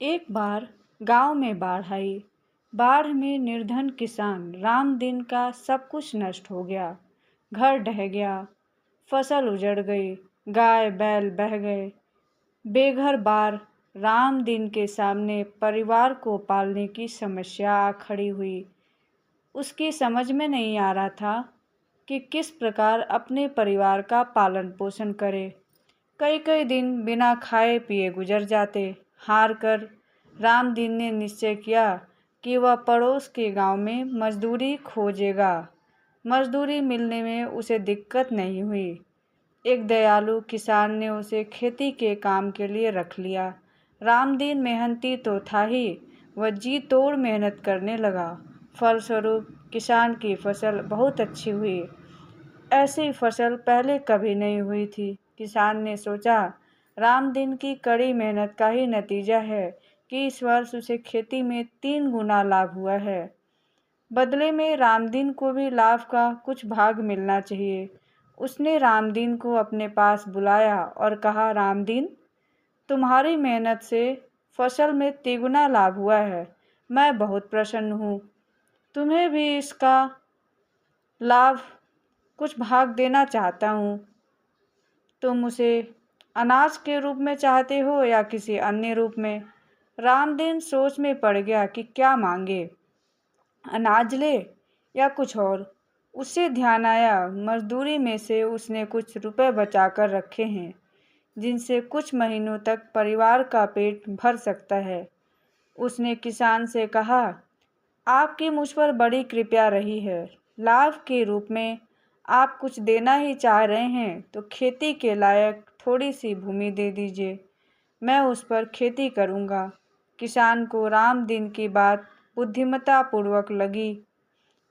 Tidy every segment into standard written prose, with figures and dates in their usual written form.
एक बार गांव में बाढ़ आई। बाढ़ में निर्धन किसान राम दिन का सब कुछ नष्ट हो गया। घर ढह गया, फसल उजड़ गई, गाय बैल बह गए। बेघर बार राम दिन के सामने परिवार को पालने की समस्या आ खड़ी हुई। उसकी समझ में नहीं आ रहा था कि किस प्रकार अपने परिवार का पालन पोषण करे। कई कई दिन बिना खाए पिए गुजर जाते। हार कर राम दिन ने निश्चय किया कि वह पड़ोस के गांव में मजदूरी खोजेगा। मजदूरी मिलने में उसे दिक्कत नहीं हुई। एक दयालु किसान ने उसे खेती के काम के लिए रख लिया। रामदीन मेहनती तो था ही, वह जी तोड़ मेहनत करने लगा। फलस्वरूप किसान की फसल बहुत अच्छी हुई। ऐसी फसल पहले कभी नहीं हुई थी। किसान ने सोचा, रामदीन की कड़ी मेहनत का ही नतीजा है कि इस वर्ष उसे खेती में 3 गुना लाभ हुआ है। बदले में रामदीन को भी लाभ का कुछ भाग मिलना चाहिए। उसने रामदीन को अपने पास बुलाया और कहा, रामदीन, तुम्हारी मेहनत से फसल में तिगुना लाभ हुआ है। मैं बहुत प्रसन्न हूँ। तुम्हें भी इसका लाभ कुछ भाग देना चाहता हूँ। तुम उसे अनाज के रूप में चाहते हो या किसी अन्य रूप में? रामदीन सोच में पड़ गया कि क्या मांगे, अनाज ले या कुछ और। उससे ध्यान आया, मजदूरी में से उसने कुछ रुपए बचा कर रखे हैं जिनसे कुछ महीनों तक परिवार का पेट भर सकता है। उसने किसान से कहा, आपकी मुझ पर बड़ी कृपा रही है। लाभ के रूप में आप कुछ देना ही चाह रहे हैं तो खेती के लायक थोड़ी सी भूमि दे दीजिए, मैं उस पर खेती करूँगा। किसान को रामदीन की बात बुद्धिमत्तापूर्वक लगी।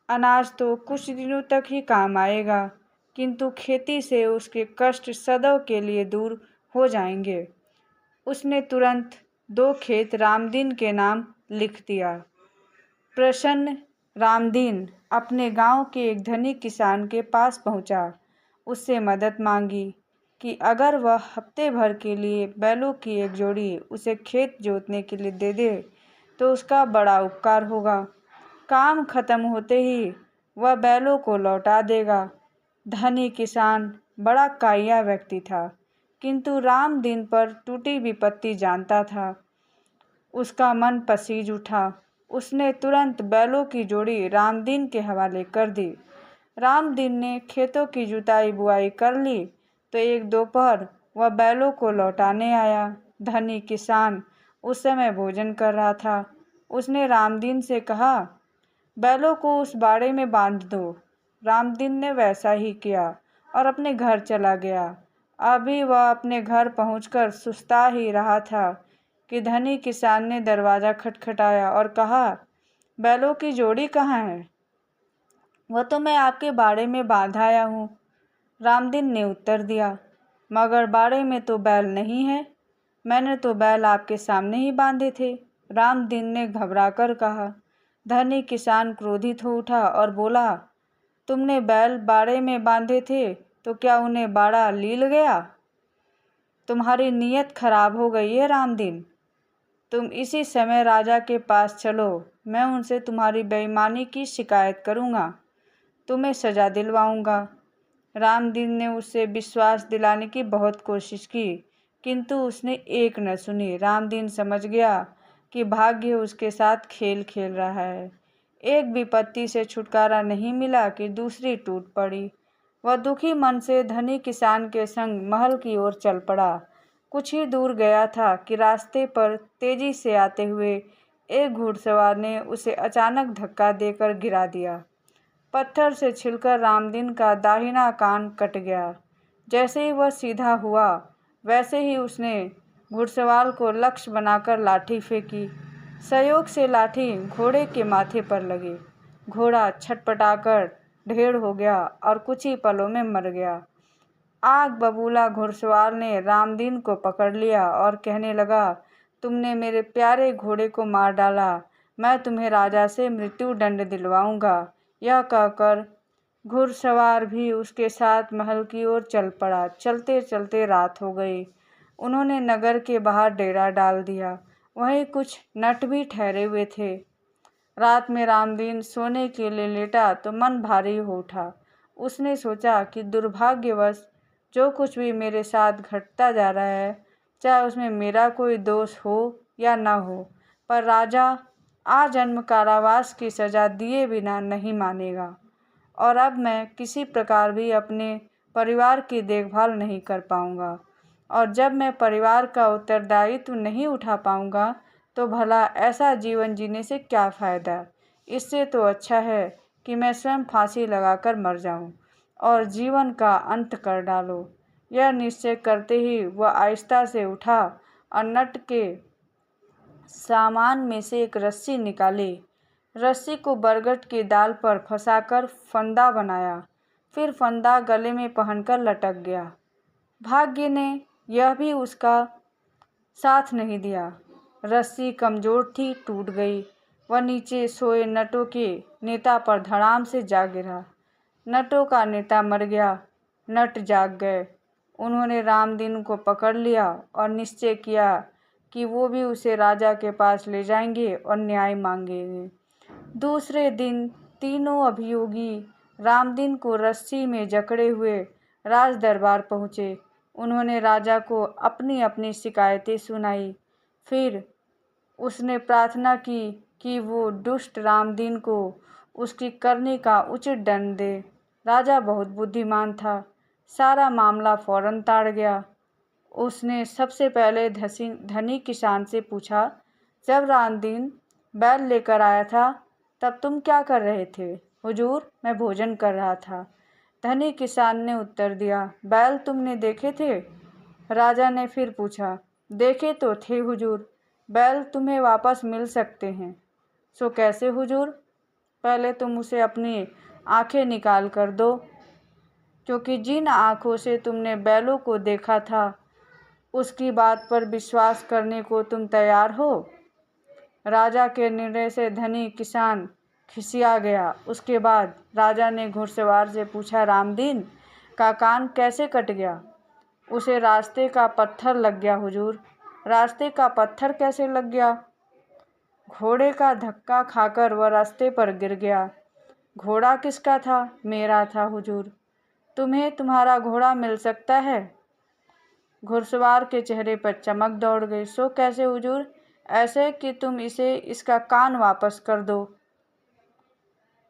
अनाज तो कुछ दिनों तक ही काम आएगा, किंतु खेती से उसके कष्ट सदैव के लिए दूर हो जाएंगे। उसने तुरंत 2 खेत रामदीन के नाम लिख दिया। प्रसन्न रामदीन अपने गांव के एक धनी किसान के पास पहुंचा। उससे मदद मांगी कि अगर वह हफ्ते भर के लिए बैलों की एक जोड़ी उसे खेत जोतने के लिए दे दे तो उसका बड़ा उपकार होगा। काम खत्म होते ही वह बैलों को लौटा देगा। धनी किसान बड़ा काया व्यक्ति था, किंतु रामदीन पर टूटी विपत्ति जानता था। उसका मन पसीज उठा। उसने तुरंत बैलों की जोड़ी रामदीन के हवाले कर दी। रामदीन ने खेतों की जुताई बुआई कर ली तो एक दोपहर वह बैलों को लौटाने आया। धनी किसान उस समय भोजन कर रहा था। उसने रामदीन से कहा, बैलों को उस बाड़े में बांध दो। रामदीन ने वैसा ही किया और अपने घर चला गया। अभी वह अपने घर पहुंचकर सुस्ता ही रहा था कि धनी किसान ने दरवाज़ा खटखटाया और कहा, बैलों की जोड़ी कहाँ है? वह तो मैं आपके बाड़े में बांध आया हूँ। रामदीन ने उत्तर दिया, मगर बाड़े में तो बैल नहीं है। मैंने तो बैल आपके सामने ही बांधे थे। रामदीन ने घबराकर कहा। धनी किसान क्रोधित हो उठा और बोला, तुमने बैल बाड़े में बांधे थे तो क्या उन्हें बाड़ा लील गया? तुम्हारी नीयत खराब हो गई है रामदीन। तुम इसी समय राजा के पास चलो, मैं उनसे तुम्हारी बेईमानी की शिकायत करूँगा, तुम्हें सज़ा दिलवाऊँगा। रामदीन ने उससे विश्वास दिलाने की बहुत कोशिश की, किंतु उसने एक न सुनी। रामदीन समझ गया कि भाग्य उसके साथ खेल खेल रहा है। एक विपत्ति से छुटकारा नहीं मिला कि दूसरी टूट पड़ी। वह दुखी मन से धनी किसान के संग महल की ओर चल पड़ा। कुछ ही दूर गया था कि रास्ते पर तेजी से आते हुए एक घुड़सवार ने उसे अचानक धक्का देकर गिरा दिया। पत्थर से छिलकर रामदीन का दाहिना कान कट गया। जैसे ही वह सीधा हुआ, वैसे ही उसने घुड़सवार को लक्ष्य बनाकर लाठी फेंकी। संयोग से लाठी घोड़े के माथे पर लगी। घोड़ा छटपटाकर ढेर हो गया और कुछ ही पलों में मर गया। आग बबूला घुड़सवार ने रामदीन को पकड़ लिया और कहने लगा, तुमने मेरे प्यारे घोड़े को मार डाला, मैं तुम्हें राजा से मृत्यु दंड दिलवाऊंगा। यह कहकर घुड़सवार भी उसके साथ महल की ओर चल पड़ा। चलते चलते रात हो गई। उन्होंने नगर के बाहर डेरा डाल दिया। वहीं कुछ नट भी ठहरे हुए थे। रात में रामदीन सोने के लिए लेटा तो मन भारी हो उठा। उसने सोचा कि दुर्भाग्यवश जो कुछ भी मेरे साथ घटता जा रहा है, चाहे उसमें मेरा कोई दोष हो या न हो, पर राजा आजन्म कारावास की सज़ा दिए बिना नहीं मानेगा। और अब मैं किसी प्रकार भी अपने परिवार की देखभाल नहीं कर पाऊँगा। और जब मैं परिवार का उत्तरदायित्व नहीं उठा पाऊँगा तो भला ऐसा जीवन जीने से क्या फ़ायदा। इससे तो अच्छा है कि मैं स्वयं फांसी लगाकर मर जाऊं और जीवन का अंत कर डालो। यह निश्चय करते ही वह आहिस्ता से उठा और नट के सामान में से एक रस्सी निकाली। रस्सी को बरगद की डाल पर फंसाकर फंदा बनाया, फिर फंदा गले में पहनकर लटक गया। भाग्य ने यह भी उसका साथ नहीं दिया। रस्सी कमज़ोर थी, टूट गई। वह नीचे सोए नटों के नेता पर धड़ाम से जा गिरा। नटों का नेता मर गया। नट जाग गए। उन्होंने रामदीन को पकड़ लिया और निश्चय किया कि वो भी उसे राजा के पास ले जाएंगे और न्याय मांगेंगे। दूसरे दिन तीनों अभियोगी रामदीन को रस्सी में जकड़े हुए राज दरबार पहुँचे। उन्होंने राजा को अपनी अपनी शिकायतें सुनाई। फिर उसने प्रार्थना की कि वो दुष्ट रामदीन को उसकी करनी का उचित दंड दे। राजा बहुत बुद्धिमान था। सारा मामला फौरन टाल गया। उसने सबसे पहले धनी किसान से पूछा, जब रामदीन बैल लेकर आया था तब तुम क्या कर रहे थे? हुजूर, मैं भोजन कर रहा था। धनी किसान ने उत्तर दिया, बैल तुमने देखे थे? राजा ने फिर पूछा, देखे तो थे हुजूर। बैल तुम्हें वापस मिल सकते हैं। सो कैसे हुजूर? पहले तुम उसे अपनी आंखें निकाल कर दो, क्योंकि जिन आँखों से तुमने बैलों को देखा था उसकी बात पर विश्वास करने को तुम तैयार हो? राजा के निर्णय से धनी किसान खिसिया गया। उसके बाद राजा ने घुड़सवार से पूछा, रामदीन का कान कैसे कट गया? उसे रास्ते का पत्थर लग गया हुजूर। रास्ते का पत्थर कैसे लग गया? घोड़े का धक्का खाकर वह रास्ते पर गिर गया। घोड़ा किसका था? मेरा था हुजूर। तुम्हें तुम्हारा घोड़ा मिल सकता है? घुड़सवार के चेहरे पर चमक दौड़ गई। सो कैसे हुजूर? ऐसे कि तुम इसका कान वापस कर दो।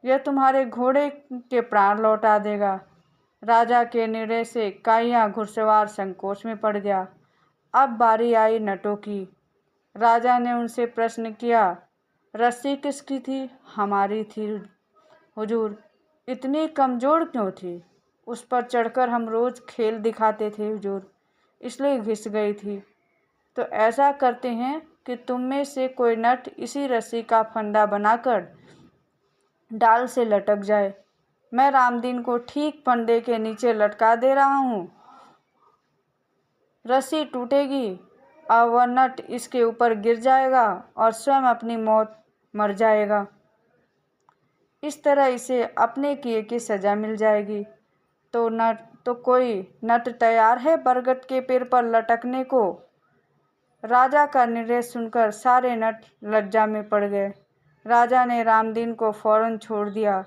यह तुम्हारे घोड़े के प्राण लौटा देगा। राजा के निर्णय से काइया घुड़सवार संकोच में पड़ गया। अब बारी आई नटों की। राजा ने उनसे प्रश्न किया, रस्सी किसकी थी? हमारी थी हुजूर। इतनी कमज़ोर क्यों थी? उस पर चढ़कर हम रोज़ खेल दिखाते थे हुजूर, इसलिए घिस गई थी। तो ऐसा करते हैं कि तुम में से कोई नट इसी रस्सी का फंदा बनाकर डाल से लटक जाए। मैं रामदीन को ठीक फंदे के नीचे लटका दे रहा हूँ। रस्सी टूटेगी और वह नट इसके ऊपर गिर जाएगा और स्वयं अपनी मौत मर जाएगा। इस तरह इसे अपने किए की सज़ा मिल जाएगी। तो कोई नट तैयार है बरगद के पेड़ पर लटकने को? राजा का निर्णय सुनकर सारे नट लज्जा में पड़ गए। राजा ने रामदीन को फौरन छोड़ दिया।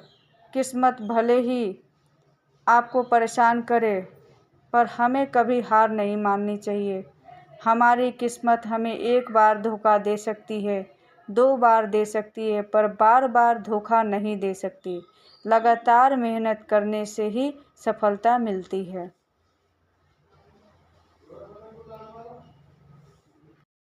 किस्मत भले ही आपको परेशान करे, पर हमें कभी हार नहीं माननी चाहिए। हमारी किस्मत हमें एक बार धोखा दे सकती है, 2 बार दे सकती है, पर बार बार धोखा नहीं दे सकती। लगातार मेहनत करने से ही सफलता मिलती है।